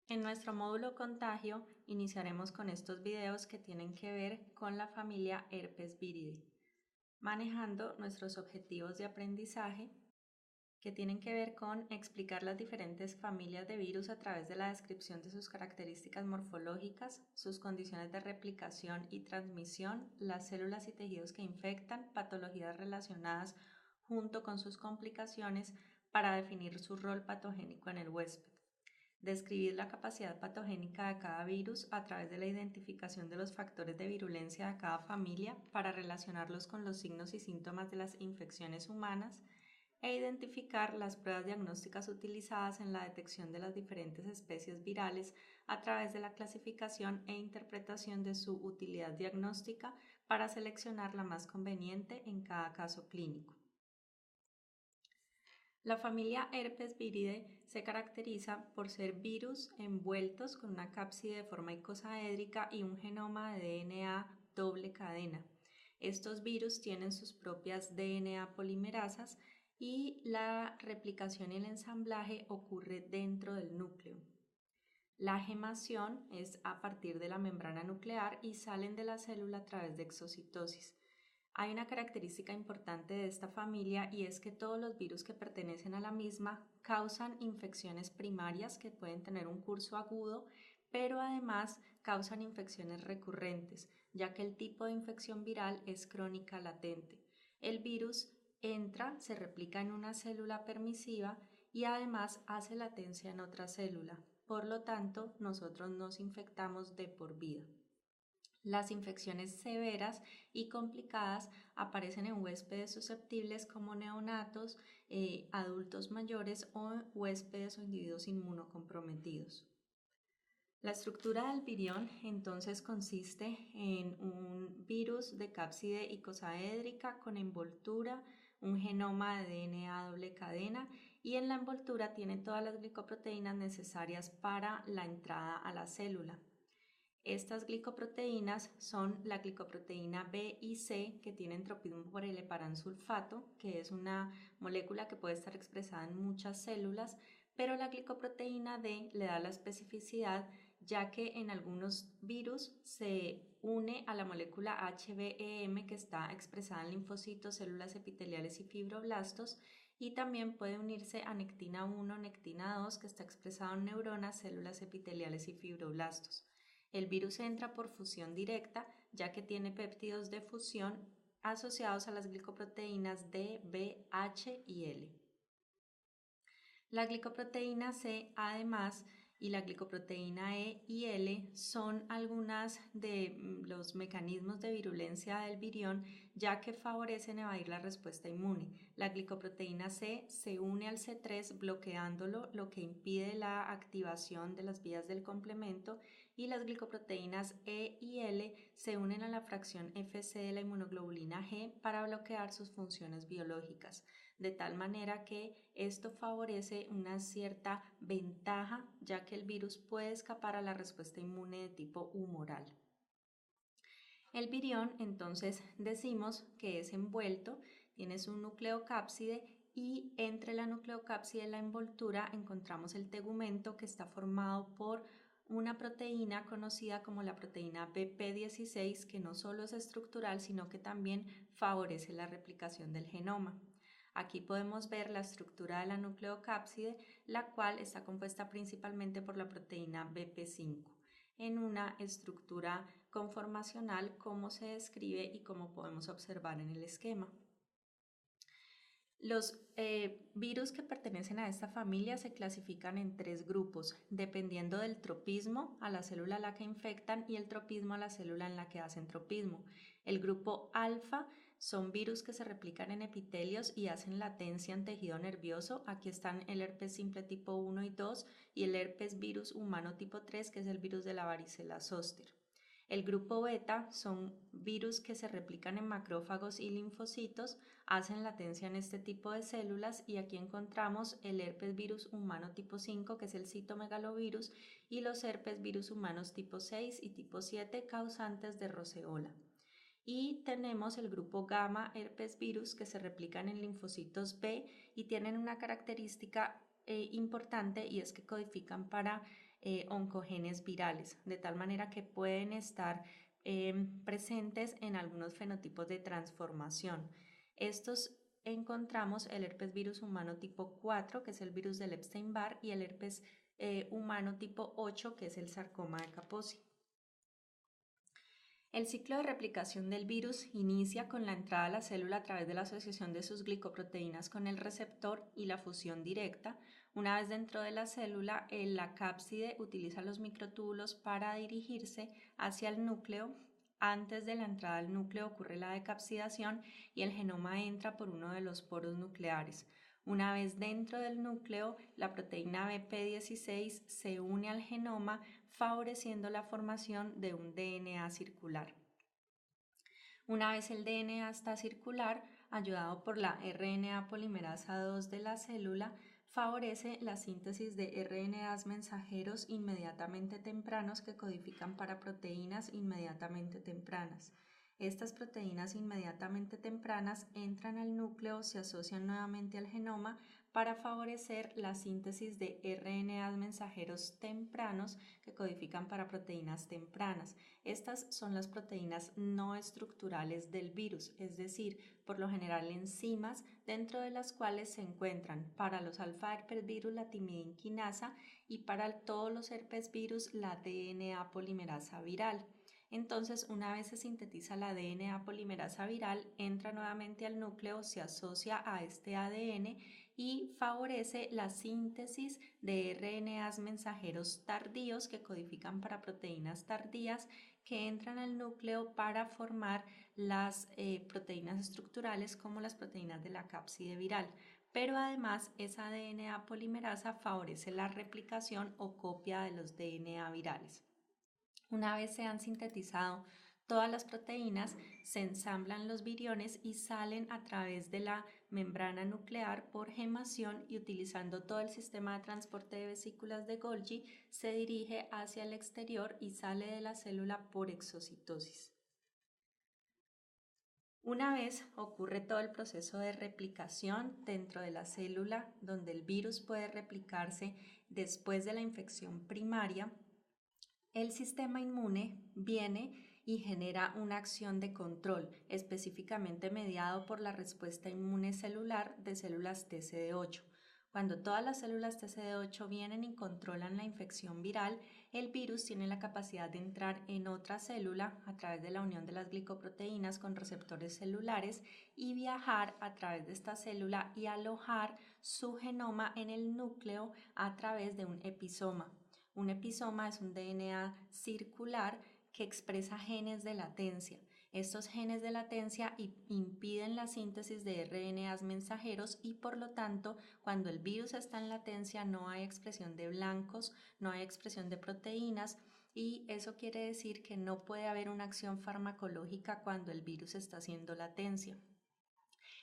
En nuestro módulo contagio iniciaremos con estos videos que tienen que ver con la familia Herpes viridae, manejando nuestros objetivos de aprendizaje que tienen que ver con explicar las diferentes familias de virus a través de la descripción de sus características morfológicas, sus condiciones de replicación y transmisión, las células y tejidos que infectan, patologías relacionadas junto con sus complicaciones para definir su rol patogénico en el huésped. Describir la capacidad patogénica de cada virus a través de la identificación de los factores de virulencia de cada familia para relacionarlos con los signos y síntomas de las infecciones humanas e identificar las pruebas diagnósticas utilizadas en la detección de las diferentes especies virales a través de la clasificación e interpretación de su utilidad diagnóstica para seleccionar la más conveniente en cada caso clínico. La familia Herpes viridae se caracteriza por ser virus envueltos con una cápside de forma icosaédrica y un genoma de DNA doble cadena. Estos virus tienen sus propias DNA polimerasas y la replicación y el ensamblaje ocurre dentro del núcleo. La gemación es a partir de la membrana nuclear y salen de la célula a través de exocitosis. Hay una característica importante de esta familia y es que todos los virus que pertenecen a la misma causan infecciones primarias que pueden tener un curso agudo, pero además causan infecciones recurrentes, ya que el tipo de infección viral es crónica latente. El virus entra, se replica en una célula permisiva y además hace latencia en otra célula. Por lo tanto, nosotros nos infectamos de por vida. Las infecciones severas y complicadas aparecen en huéspedes susceptibles como neonatos, adultos mayores o huéspedes o individuos inmunocomprometidos. La estructura del virión entonces consiste en un virus de cápside icosaédrica con envoltura, un genoma de DNA doble cadena y en la envoltura tiene todas las glicoproteínas necesarias para la entrada a la célula. Estas glicoproteínas son la glicoproteína B y C que tienen tropismo por el heparansulfato, que es una molécula que puede estar expresada en muchas células, pero la glicoproteína D le da la especificidad ya que en algunos virus se une a la molécula HBEM que está expresada en linfocitos, células epiteliales y fibroblastos y también puede unirse a nectina 1, nectina 2 que está expresado en neuronas, células epiteliales y fibroblastos. El virus entra por fusión directa, ya que tiene péptidos de fusión asociados a las glicoproteínas D, B, H y L. La glicoproteína C, además, y la glicoproteína E y L son algunas de los mecanismos de virulencia del virión, ya que favorecen evadir la respuesta inmune. La glicoproteína C se une al C3 bloqueándolo, lo que impide la activación de las vías del complemento, y las glicoproteínas E y L se unen a la fracción Fc de la inmunoglobulina G para bloquear sus funciones biológicas, de tal manera que esto favorece una cierta ventaja, ya que el virus puede escapar a la respuesta inmune de tipo humoral. El virión, entonces, decimos que es envuelto, tiene su nucleocápside y entre la nucleocápside y la envoltura encontramos el tegumento que está formado por una proteína conocida como la proteína BP16 que no solo es estructural sino que también favorece la replicación del genoma. Aquí podemos ver la estructura de la nucleocápside, la cual está compuesta principalmente por la proteína BP5 en una estructura conformacional como se describe y como podemos observar en el esquema. Los virus que pertenecen a esta familia se clasifican en tres grupos, dependiendo del tropismo a la célula a la que infectan y el tropismo a la célula en la que hacen tropismo. El grupo alfa son virus que se replican en epitelios y hacen latencia en tejido nervioso. Aquí están el herpes simple tipo 1 y 2 y el herpes virus humano tipo 3, que es el virus de la varicela zóster. El grupo beta son virus que se replican en macrófagos y linfocitos, hacen latencia en este tipo de células y aquí encontramos el herpes virus humano tipo 5 que es el citomegalovirus y los herpes virus humanos tipo 6 y tipo 7 causantes de roceola. Y tenemos el grupo gamma herpes virus que se replican en linfocitos B y tienen una característica importante y es que codifican para oncogenes virales, de tal manera que pueden estar presentes en algunos fenotipos de transformación. Estos encontramos el herpes virus humano tipo 4, que es el virus del Epstein-Barr, y el herpes humano tipo 8, que es el sarcoma de Kaposi. El ciclo de replicación del virus inicia con la entrada a la célula a través de la asociación de sus glicoproteínas con el receptor y la fusión directa. Una vez dentro de la célula, la cápside utiliza los microtúbulos para dirigirse hacia el núcleo. Antes de la entrada al núcleo ocurre la decapsidación y el genoma entra por uno de los poros nucleares. Una vez dentro del núcleo, la proteína BP16 se une al genoma, favoreciendo la formación de un DNA circular. Una vez el DNA está circular, ayudado por la RNA polimerasa 2 de la célula, favorece la síntesis de RNAs mensajeros inmediatamente tempranos que codifican para proteínas inmediatamente tempranas. Estas proteínas inmediatamente tempranas entran al núcleo, se asocian nuevamente al genoma para favorecer la síntesis de RNAs mensajeros tempranos que codifican para proteínas tempranas. Estas son las proteínas no estructurales del virus, es decir, por lo general enzimas dentro de las cuales se encuentran para los alfa-herpesvirus la timidinquinasa y para todos los herpesvirus la DNA polimerasa viral. Entonces, una vez se sintetiza la DNA polimerasa viral, entra nuevamente al núcleo, se asocia a este ADN y favorece la síntesis de RNAs mensajeros tardíos que codifican para proteínas tardías que entran al núcleo para formar las proteínas estructurales como las proteínas de la cápside viral. Pero además esa DNA polimerasa favorece la replicación o copia de los DNA virales. Una vez se han sintetizado todas las proteínas, se ensamblan los viriones y salen a través de la membrana nuclear por gemación y utilizando todo el sistema de transporte de vesículas de Golgi, se dirige hacia el exterior y sale de la célula por exocitosis. Una vez ocurre todo el proceso de replicación dentro de la célula, donde el virus puede replicarse después de la infección primaria, el sistema inmune viene y genera una acción de control, específicamente mediado por la respuesta inmune celular de células TCD8. Cuando todas las células TCD8 vienen y controlan la infección viral, el virus tiene la capacidad de entrar en otra célula a través de la unión de las glicoproteínas con receptores celulares y viajar a través de esta célula y alojar su genoma en el núcleo a través de un episoma. Un episoma es un DNA circular que expresa genes de latencia. Estos genes de latencia impiden la síntesis de RNAs mensajeros y por lo tanto, cuando el virus está en latencia no hay expresión de blancos, no hay expresión de proteínas y eso quiere decir que no puede haber una acción farmacológica cuando el virus está haciendo latencia.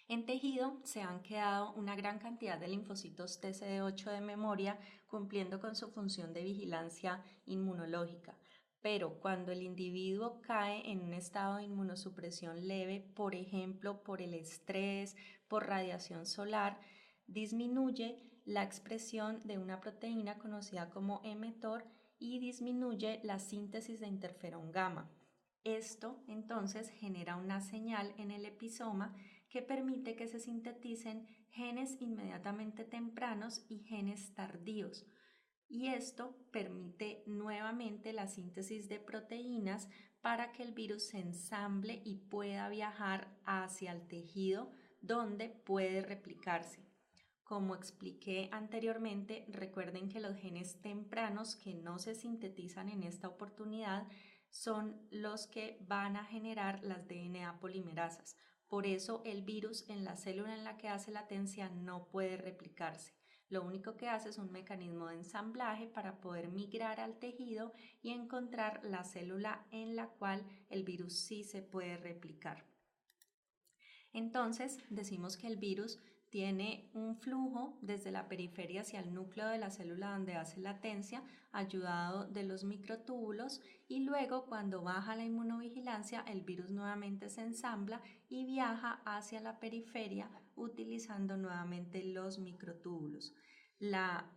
En tejido se han quedado una gran cantidad de linfocitos TCD8 de memoria cumpliendo con su función de vigilancia inmunológica. Pero cuando el individuo cae en un estado de inmunosupresión leve, por ejemplo por el estrés, por radiación solar, disminuye la expresión de una proteína conocida como mTOR y disminuye la síntesis de interferón gamma. Esto entonces genera una señal en el episoma que permite que se sinteticen genes inmediatamente tempranos y genes tardíos. Y esto permite nuevamente la síntesis de proteínas para que el virus se ensamble y pueda viajar hacia el tejido donde puede replicarse. Como expliqué anteriormente, recuerden que los genes tempranos que no se sintetizan en esta oportunidad son los que van a generar las DNA polimerasas. Por eso el virus en la célula en la que hace latencia no puede replicarse. Lo único que hace es un mecanismo de ensamblaje para poder migrar al tejido y encontrar la célula en la cual el virus sí se puede replicar. Entonces decimos que el virus tiene un flujo desde la periferia hacia el núcleo de la célula donde hace latencia, ayudado de los microtúbulos, y luego cuando baja la inmunovigilancia el virus nuevamente se ensambla y viaja hacia la periferia utilizando nuevamente los microtúbulos. la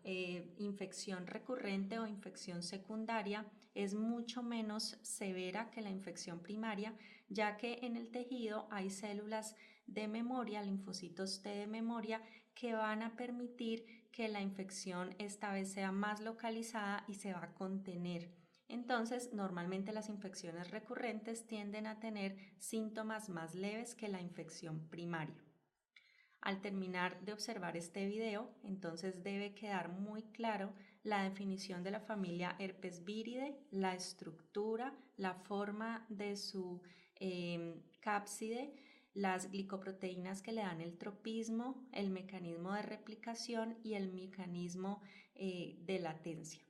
infección recurrente o infección secundaria es mucho menos severa que la infección primaria, ya que en el tejido hay células de memoria, linfocitos T de memoria, que van a permitir que la infección esta vez sea más localizada y se va a contener. Entonces, normalmente las infecciones recurrentes tienden a tener síntomas más leves que la infección primaria. Al terminar de observar este video, entonces debe quedar muy claro la definición de la familia Herpes viridae, la estructura, la forma de su cápside, las glicoproteínas que le dan el tropismo, el mecanismo de replicación y el mecanismo de latencia.